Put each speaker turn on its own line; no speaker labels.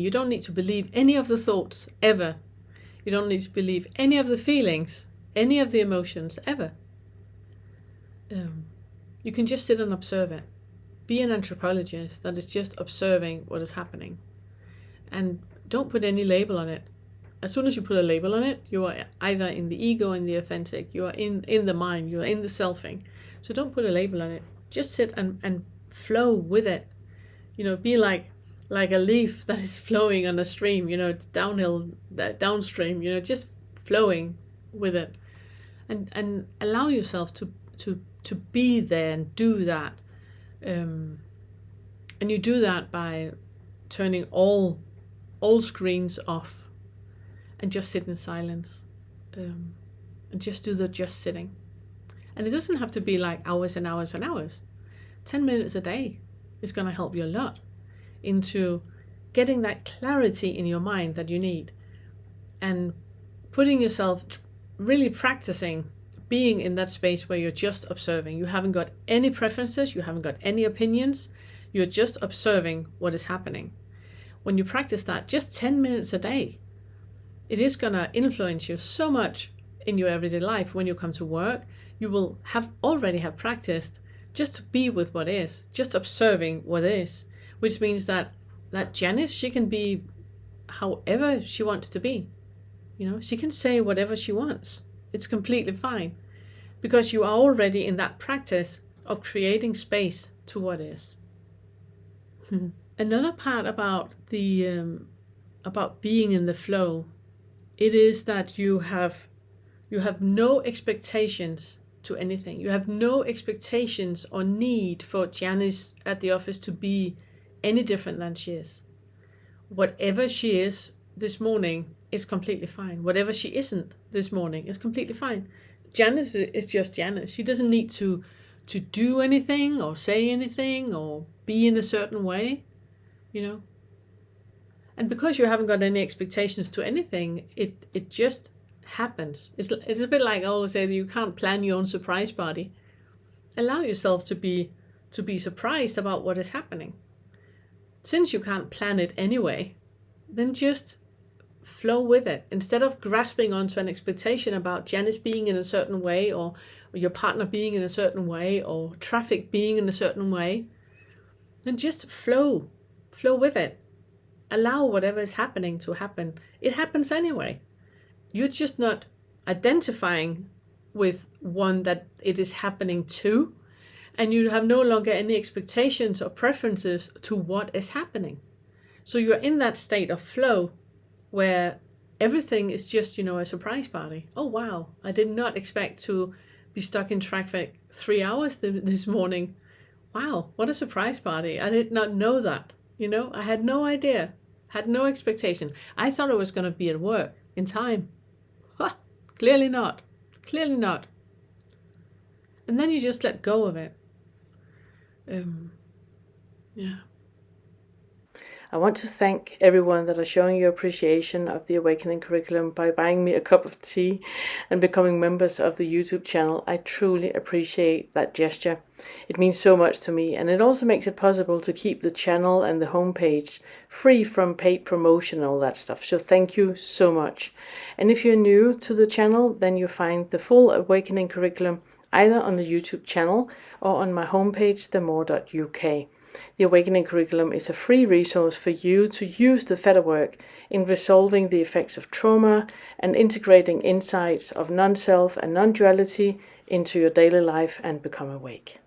You don't need to believe any of the thoughts ever. You don't need to believe any of the feelings, any of the emotions ever. You can just sit and observe it. Be an anthropologist that is just observing what is happening. And don't put any label on it. As soon as you put a label on it, you are either in the ego, in the authentic, you are in the mind, you are in the selfing. So don't put a label on it. Just sit and flow with it. Be like a leaf that is flowing on a stream, it's downstream, just flowing with it. And allow yourself to be there and do that. And you do that by turning all screens off and just sit in silence, and just do the just sitting. And it doesn't have to be like hours and hours and hours. 10 minutes a day is going to help you a lot into getting that clarity in your mind that you need, and putting yourself, really practicing being in that space where you're just observing. You haven't got any preferences, you haven't got any opinions, you're just observing what is happening. When you practice that just 10 minutes a day, it is going to influence you so much in your everyday life. When you come to work, you will already have practiced just to be with what is, just observing what is, which means that Janice, she can be however she wants to be. She can say whatever she wants. It's completely fine, because you are already in that practice of creating space to what is. Another part about about being in the flow, it is that you have no expectations to anything. You have no expectations or need for Janice at the office to be any different than she is. Whatever she is this morning is completely fine. Whatever she isn't this morning is completely fine. Janice is just Janice. She doesn't need to do anything or say anything or be in a certain way, And because you haven't got any expectations to anything, it just happens. It's a bit like I always say that you can't plan your own surprise party. Allow yourself to be surprised about what is happening. Since you can't plan it anyway, then just flow with it. Instead of grasping onto an expectation about Janice being in a certain way, or your partner being in a certain way, or traffic being in a certain way, then just flow with it. Allow whatever is happening to happen. It happens anyway. You're just not identifying with one that it is happening to, and you have no longer any expectations or preferences to what is happening. So you're in that state of flow where everything is just, a surprise party. Oh, wow. I did not expect to be stuck in traffic 3 hours this morning. Wow, what a surprise party. I did not know that. I had no idea, had no expectation. I thought I was going to be at work in time. Clearly not. And then you just let go of it. I want to thank everyone that are showing your appreciation of the Awakening curriculum by buying me a cup of tea and becoming members of the YouTube channel. I truly appreciate that gesture. It means so much to me, and it also makes it possible to keep the channel and the homepage free from paid promotion and all that stuff. So thank you so much. And if you're new to the channel, then you find the full Awakening curriculum either on the YouTube channel or on my homepage, themore.uk. The Awakening curriculum is a free resource for you to use the Fetter work in resolving the effects of trauma and integrating insights of non-self and non-duality into your daily life and become awake.